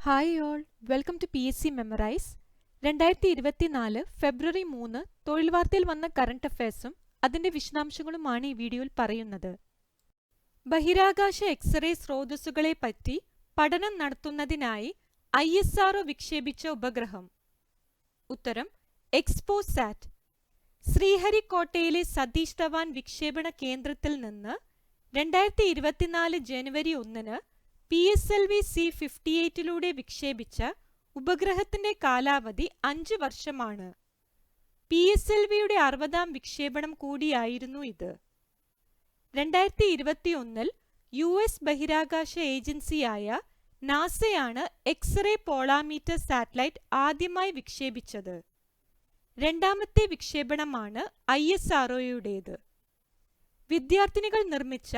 Hi all, welcome to PSC memorize. 2024 ഫെബ്രുവരി 3 തൊഴിൽ വാർത്തയിൽ വന്ന കറണ്ട് അഫയേഴ്സും അതിന്റെ വിശദാംശങ്ങളുമാണ് ഈ വീഡിയോയിൽ പറയുന്നത്. ബഹിരാകാശ എക്സ്റേ സ്രോതസ്സുകളെ പറ്റി പഠനം നടത്തുന്നതിനായി ISRO വിക്ഷേപിച്ച ഉപഗ്രഹം. ഉത്തരം എക്സ്പോസാറ്റ്. ശ്രീഹരിക്കോട്ടയിലെ സതീഷ് ധവാൻ വിക്ഷേപണ കേന്ദ്രത്തിൽ നിന്ന് 2024 ജനുവരി 1 PSLV C-58 വിക്ഷേപിച്ച ഉപഗ്രഹത്തിന്റെ കാലാവധി 5 വർഷമാണ്. PSLVയുടെ 60ാം വിക്ഷേപണം കൂടിയായിരുന്നു ഇത്. 2021 US ബഹിരാകാശ ഏജൻസിയായ നാസയാണ് എക്സ്റേ പോളാമീറ്റർ സാറ്റലൈറ്റ് ആദ്യമായി വിക്ഷേപിച്ചത്. രണ്ടാമത്തെ വിക്ഷേപണമാണ് ISROയുടേത്. വിദ്യാർത്ഥിനികൾ നിർമ്മിച്ച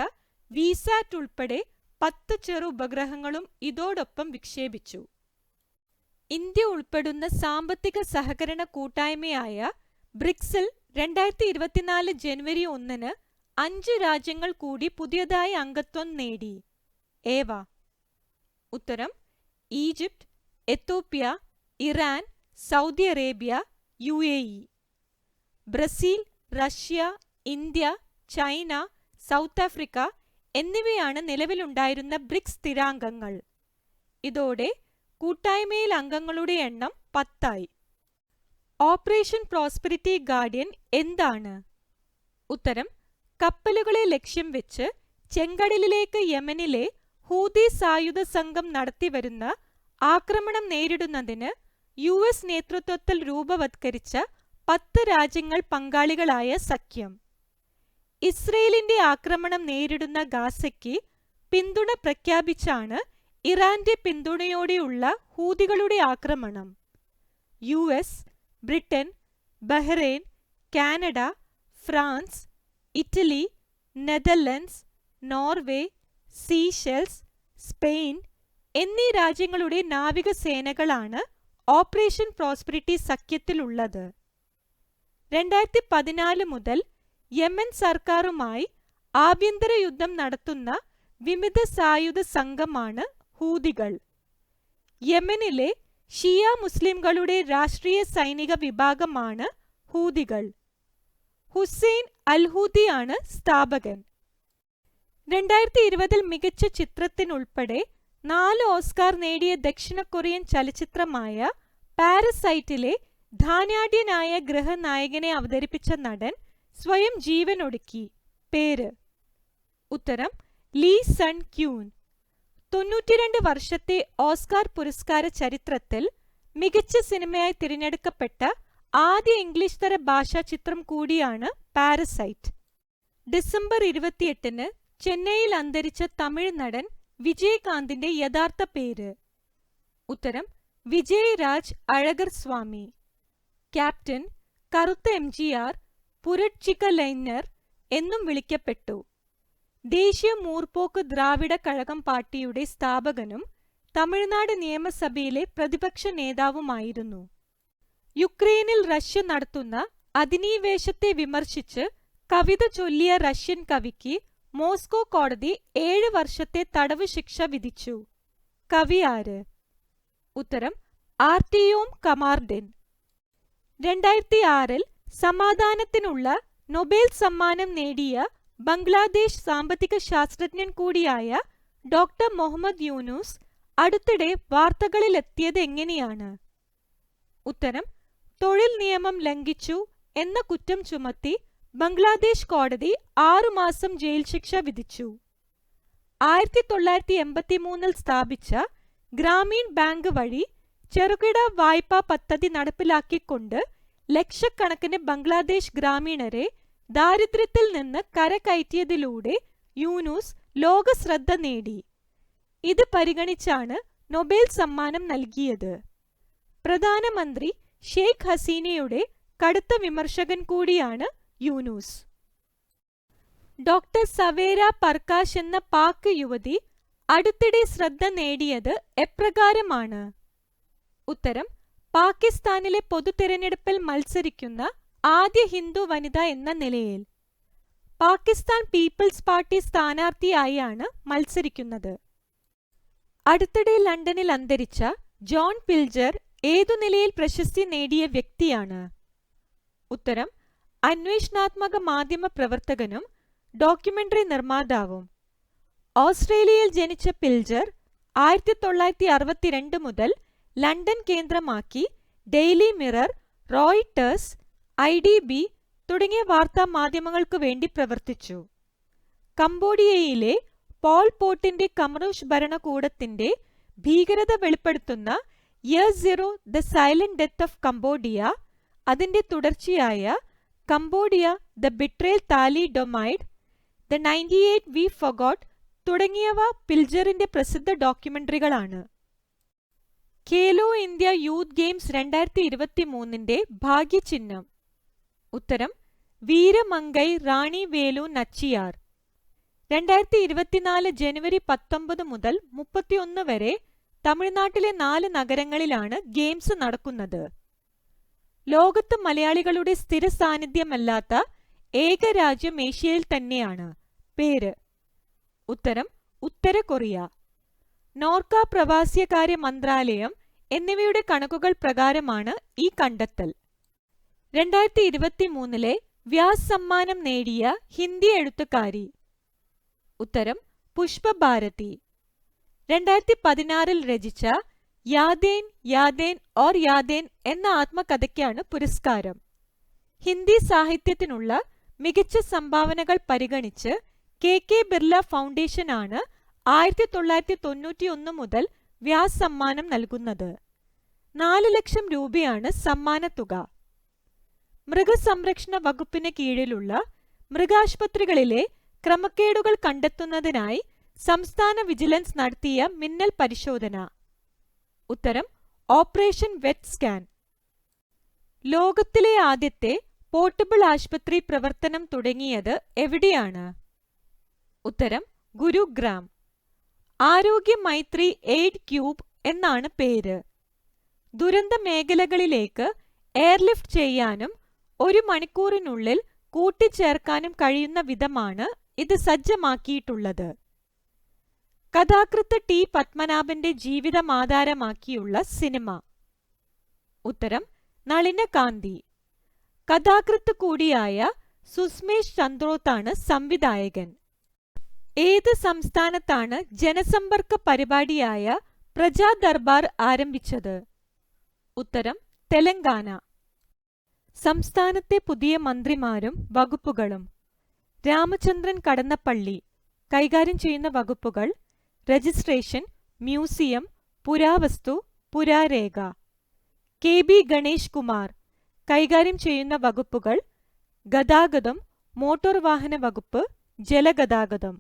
വിസാറ്റ് ഉൾപ്പെടെ 10 ചെറു ഉപഗ്രഹങ്ങളും ഇതോടൊപ്പം വിക്ഷേപിച്ചു. ഇന്ത്യ ഉൾപ്പെടുന്ന സാമ്പത്തിക സഹകരണ കൂട്ടായ്മയായ ബ്രിക്സിൽ 2024 ജനുവരി 1 5 രാജ്യങ്ങൾ കൂടി പുതിയതായി അംഗത്വം നേടി. ഏവ? ഉത്തരം Egypt, Ethiopia, Iran, Saudi Arabia, UAE. Brazil, Russia, India, China, south Africa എന്നിവയാണ് നിലവിലുണ്ടായിരുന്ന ബ്രിക്സ് സ്ഥിരാംഗങ്ങൾ. ഇതോടെ കൂട്ടായ്മയിൽ അംഗങ്ങളുടെ എണ്ണം 10ആയി. ഓപ്പറേഷൻ പ്രോസ്പെരിറ്റി ഗാർഡിയൻ എന്താണ്? ഉത്തരം കപ്പലുകളെ ലക്ഷ്യം വെച്ച് ചെങ്കടലിലേക്ക് യമനിലെ ഹൂതി സായുധ സംഘം നടത്തിവരുന്ന ആക്രമണം നേരിടുന്നതിന് US നേതൃത്വത്തിൽ രൂപവത്കരിച്ച 10 രാജ്യങ്ങൾ പങ്കാളികളായ സഖ്യം. ഇസ്രയേലിന്റെ ആക്രമണം നേരിടുന്ന ഗാസയ്ക്ക് പിന്തുണ പ്രഖ്യാപിച്ചാണ് ഇറാന്റെ പിന്തുണയോടെയുള്ള ഹൂതികളുടെ ആക്രമണം. US, Britain, Bahrain, Canada, France, Italy, Netherlands, Norway, Seychelles, Spain എന്നീ രാജ്യങ്ങളുടെ നാവികസേനകളാണ് ഓപ്പറേഷൻ പ്രോസ്പെരിറ്റി സഖ്യത്തിലുള്ളത്. 2014 മുതൽ യമൻ സർക്കാരുമായി ആഭ്യന്തര യുദ്ധം നടത്തുന്ന വിമത സായുധ സംഘമാണ് ഹൂതികൾ. യമനിലെ ഷിയ മുസ്ലിംകളുടെ രാഷ്ട്രീയ സൈനിക വിഭാഗമാണ് ഹൂതികൾ. ഹുസൈൻ അൽ-ഹൂതിയാണ് സ്ഥാപകൻ. 2020 മികച്ച ചിത്രത്തിനുൾപ്പെടെ 4 ഓസ്കാർ നേടിയ ദക്ഷിണ കൊറിയൻ ചലച്ചിത്രമായ പാരസൈറ്റിലെ ധാന്യാഢ്യനായ ഗൃഹനായകനെ അവതരിപ്പിച്ച നടൻ സ്വയം ജീവനൊടുക്കി. പേര്? ഉത്തരം ലീ സൺ ക്യൂൻ. 92 വർഷത്തെ ഓസ്കാർ പുരസ്കാര ചരിത്രത്തിൽ മികച്ച സിനിമയായി തിരഞ്ഞെടുക്കപ്പെട്ട ആദ്യ ഇംഗ്ലീഷ് തര ഭാഷാ ചിത്രം കൂടിയാണ് പാരസൈറ്റ്. ഡിസംബർ 28 ചെന്നൈയിൽ അന്തരിച്ച തമിഴ് നടൻ വിജയകാന്തിന്റെ യഥാർത്ഥ പേര്? ഉത്തരം വിജയ് രാജ് അഴഗർ സ്വാമി. ക്യാപ്റ്റൻ, കറുത്ത MGR, പുരട്ചിക ലൈനർ എന്നും വിളിക്കപ്പെട്ടു. ദേശീയ മൂർപോക്ക് ദ്രാവിഡ കഴകം പാർട്ടിയുടെ സ്ഥാപകനും തമിഴ്നാട് നിയമസഭയിലെ പ്രതിപക്ഷ നേതാവുമായിരുന്നു. യുക്രൈനിൽ റഷ്യ നടത്തുന്ന അധിനിവേശത്തെ വിമർശിച്ച് കവിത ചൊല്ലിയ റഷ്യൻ കവിക്ക് മോസ്കോ കോടതി 7 വർഷത്തെ തടവ് ശിക്ഷ വിധിച്ചു. കവി ആര്? ഉത്തരം ആർട്ടിയോം കമാർഡിൻ. 2006 സമാധാനത്തിനുള്ള നൊബേൽ സമ്മാനം നേടിയ ബംഗ്ലാദേശ് സാമ്പത്തിക ശാസ്ത്രജ്ഞൻ കൂടിയായ ഡോക്ടർ മുഹമ്മദ് യൂനുസ് അടുത്തിടെ വാർത്തകളിലെത്തിയത് എങ്ങനെയാണ്? ഉത്തരം തൊഴിൽ നിയമം ലംഘിച്ചു എന്ന കുറ്റം ചുമത്തി ബംഗ്ലാദേശ് കോടതി 6 മാസം ജയിൽ ശിക്ഷ വിധിച്ചു. 1983 സ്ഥാപിച്ച ഗ്രാമീൺ ബാങ്ക് വഴി ചെറുകിട വായ്പാ പദ്ധതി നടപ്പിലാക്കിക്കൊണ്ട് ലക്ഷക്കണക്കിന് ബംഗ്ലാദേശ് ഗ്രാമീണരെ ദാരിദ്ര്യത്തിൽ നിന്ന് കരകയറ്റിയതിലൂടെ യൂനുസ് ലോക ശ്രദ്ധ നേടി. ഇത് പരിഗണിച്ചാണ് നൊബേൽ സമ്മാനം നൽകിയത്. പ്രധാനമന്ത്രി ഷെയ്ഖ് ഹസീനയുടെ കടുത്ത വിമർശകൻ കൂടിയാണ് യൂനുസ്. ഡോക്ടർ സവേര പർകാശ് എന്ന പാക് യുവതി അടുത്തിടെ ശ്രദ്ധ നേടിയത് എപ്രകാരമാണ്? ഉത്തരം പാകിസ്ഥാനിലെ പൊതുതെരഞ്ഞെടുപ്പിൽ മത്സരിക്കുന്ന ആദ്യ ഹിന്ദു വനിത എന്ന നിലയിൽ. പാകിസ്ഥാൻ പീപ്പിൾസ് പാർട്ടി സ്ഥാനാർത്ഥിയായാണ് മത്സരിക്കുന്നത്. അടുത്തിടെ ലണ്ടനിൽ അന്തരിച്ച ജോൺ പിൽജർ ഏതു നിലയിൽ പ്രശസ്തി നേടിയ വ്യക്തിയാണ്? ഉത്തരം: അന്വേഷണാത്മക മാധ്യമ പ്രവർത്തകനും ഡോക്യുമെന്ററി നിർമ്മാതാവും. ഓസ്ട്രേലിയയിൽ ജനിച്ച പിൽജർ 1962 മുതൽ ലണ്ടൻ കേന്ദ്രമാക്കി ഡെയിലി മിറർ, റോയിട്ടേഴ്സ്, IDB തുടങ്ങിയ വാർത്താ മാധ്യമങ്ങൾക്കു വേണ്ടി പ്രവർത്തിച്ചു. കംബോഡിയയിലെ പോൾ പോട്ടിന്റെ കമറൂഷ് ഭരണകൂടത്തിന്റെ ഭീകരത വെളിപ്പെടുത്തുന്ന year 0 the silent death of Cambodia, അതിന്റെ തുടർച്ചയായ Cambodia the betrayal thalidomide, the 98 we forgot തുടങ്ങിയവ പിൽജറിന്റെ പ്രസിദ്ധ ഡോക്യുമെന്ററികളാണ്. ഖേലോ ഇന്ത്യ യൂത്ത് ഗെയിംസ് 2023ന്റെ ഭാഗ്യചിഹ്നം. ഉത്തരം: വീരമംഗൈ റാണി വേലു നച്ചിയാർ. 2024 ജനുവരി 19 മുതൽ 31 വരെ തമിഴ്നാട്ടിലെ 4 നഗരങ്ങളിലാണ് ഗെയിംസ് നടക്കുന്നത്. ലോകത്ത് മലയാളികളുടെ സ്ഥിര സാന്നിധ്യമല്ലാത്ത ഏക രാജ്യം ഏഷ്യയിൽ തന്നെയാണ്. പേര്: ഉത്തരം: ഉത്തര കൊറിയ. നോർക്ക, പ്രവാസികാര്യ മന്ത്രാലയം എന്നിവയുടെ കണക്കുകൾ പ്രകാരമാണ് ഈ കണ്ടെത്തൽ. 2023 വ്യാസ് സമ്മാനം നേടിയ ഹിന്ദി എഴുത്തുകാരി. ഉത്തരം: പുഷ്പഭാരതി. 2016 രചിച്ച യാദേൻ യാദേൻ ഓർ യാദേൻ എന്ന ആത്മകഥയ്ക്കാണ് പുരസ്കാരം. ഹിന്ദി സാഹിത്യത്തിനുള്ള മികച്ച സംഭാവനകൾ പരിഗണിച്ച് KK ബിർല ഫൗണ്ടേഷൻ ആണ് 1991 മുതൽ വ്യാസ് സമ്മാനം നൽകുന്നത്. 4 ലക്ഷം രൂപയാണ് സമ്മാനത്തുക. മൃഗസംരക്ഷണ വകുപ്പിന് കീഴിലുള്ള മൃഗാശുപത്രികളിലെ ക്രമക്കേടുകൾ കണ്ടെത്തുന്നതിനായി സംസ്ഥാന വിജിലൻസ് നടത്തിയ മിന്നൽ പരിശോധന. ഉത്തരം: ഓപ്പറേഷൻ വെറ്റ് സ്കാൻ. ലോകത്തിലെ ആദ്യത്തെ പോർട്ടബിൾ ആശുപത്രി പ്രവർത്തനം തുടങ്ങിയത് എവിടെയാണ്? ഉത്തരം: ഗുരുഗ്രാം. ആരോഗ്യ മൈത്രി എയ്ഡ് ക്യൂബ് എന്നാണ് പേര്. ദുരന്ത മേഖലകളിലേക്ക് എയർലിഫ്റ്റ് ചെയ്യാനും 1 മണിക്കൂറിനുള്ളിൽ കൂട്ടിച്ചേർക്കാനും കഴിയുന്ന വിധമാണ് ഇത് സജ്ജമാക്കിയിട്ടുള്ളത്. കഥാകൃത്ത് T. പത്മനാഭന്റെ ജീവിതം ആധാരമാക്കിയുള്ള സിനിമ. ഉത്തരം: നളിനകാന്തി. കഥാകൃത്ത് കൂടിയായ സുസ്മേഷ് ചന്ദ്രോത്താണ് സംവിധായകൻ. ഏത് സംസ്ഥാനത്താണ് ജനസമ്പർക്ക പരിപാടിയായ പ്രജാ ദർബാർ ആരംഭിച്ചത്? ഉത്തരം: തെലങ്കാന. സംസ്ഥാനത്തെ പുതിയ മന്ത്രിമാരും വകുപ്പുകളും. രാമചന്ദ്രൻ കടന്നപ്പള്ളി കൈകാര്യം ചെയ്യുന്ന വകുപ്പുകൾ: രജിസ്ട്രേഷൻ, മ്യൂസിയം, പുരാവസ്തു, പുരാരേഖ. KB ഗണേഷ് കുമാർ കൈകാര്യം ചെയ്യുന്ന വകുപ്പുകൾ: ഗതാഗതം, മോട്ടോർ വാഹന വകുപ്പ്, ജലഗതാഗതം.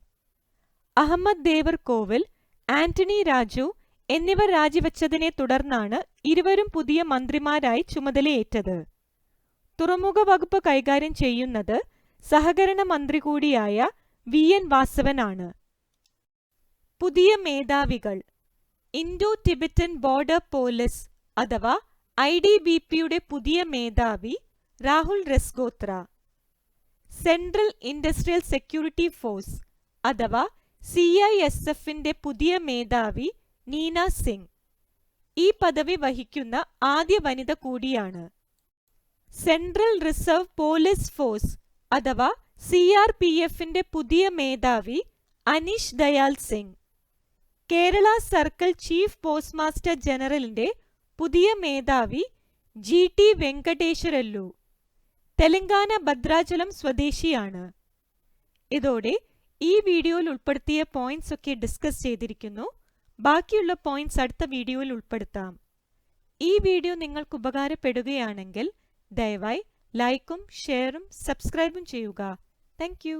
അഹമ്മദ് ദേവർ കോവിൽ, ആന്റണി രാജു എന്നിവർ രാജിവെച്ചതിനെ തുടർന്നാണ് ഇരുവരും പുതിയ മന്ത്രിമാരായി ചുമതലയേറ്റത്. തുറമുഖ വകുപ്പ് കൈകാര്യം ചെയ്യുന്നത് സഹകരണ മന്ത്രി കൂടിയായ VN വാസവനാണ്. പുതിയ മേധാവികൾ: ഇൻഡോ ടിബറ്റൻ ബോർഡർ പോലീസ് അഥവാ IDBPയുടെ പുതിയ മേധാവി Rahul Rasgotra. Central industrial security force അഥവാ CISFന്റെ പുതിയ മേധാവി നീന സിംഗ്. ഈ പദവി വഹിക്കുന്ന ആദ്യ വനിത കൂടിയാണ്. സെൻട്രൽ റിസർവ് പോലീസ് ഫോഴ്സ് അഥവാ CRPFന്റെ പുതിയ മേധാവി Aneesh Dayal Singh. Kerala circle chief post master ജനറലിന്റെ പുതിയ മേധാവി GT വെങ്കടേശ്വരല്ലു. തെലങ്കാന ഭദ്രാചലം സ്വദേശിയാണ്. ഇതോടെ ഈ വീഡിയോയിൽ ഉൾപ്പെടുത്തിയ പോയിന്റ്സ് ഒക്കെ ഡിസ്കസ് ചെയ്തിരിക്കുന്നു. ബാക്കിയുള്ള പോയിന്റ്സ് അടുത്ത വീഡിയോയിൽ ഉൾപ്പെടുത്താം. ഈ വീഡിയോ നിങ്ങൾക്ക് ഉപകാരപ്പെടുകയാണെങ്കിൽ ദയവായി ലൈക്കും ഷെയറും സബ്സ്ക്രൈബും ചെയ്യുക. Thank you.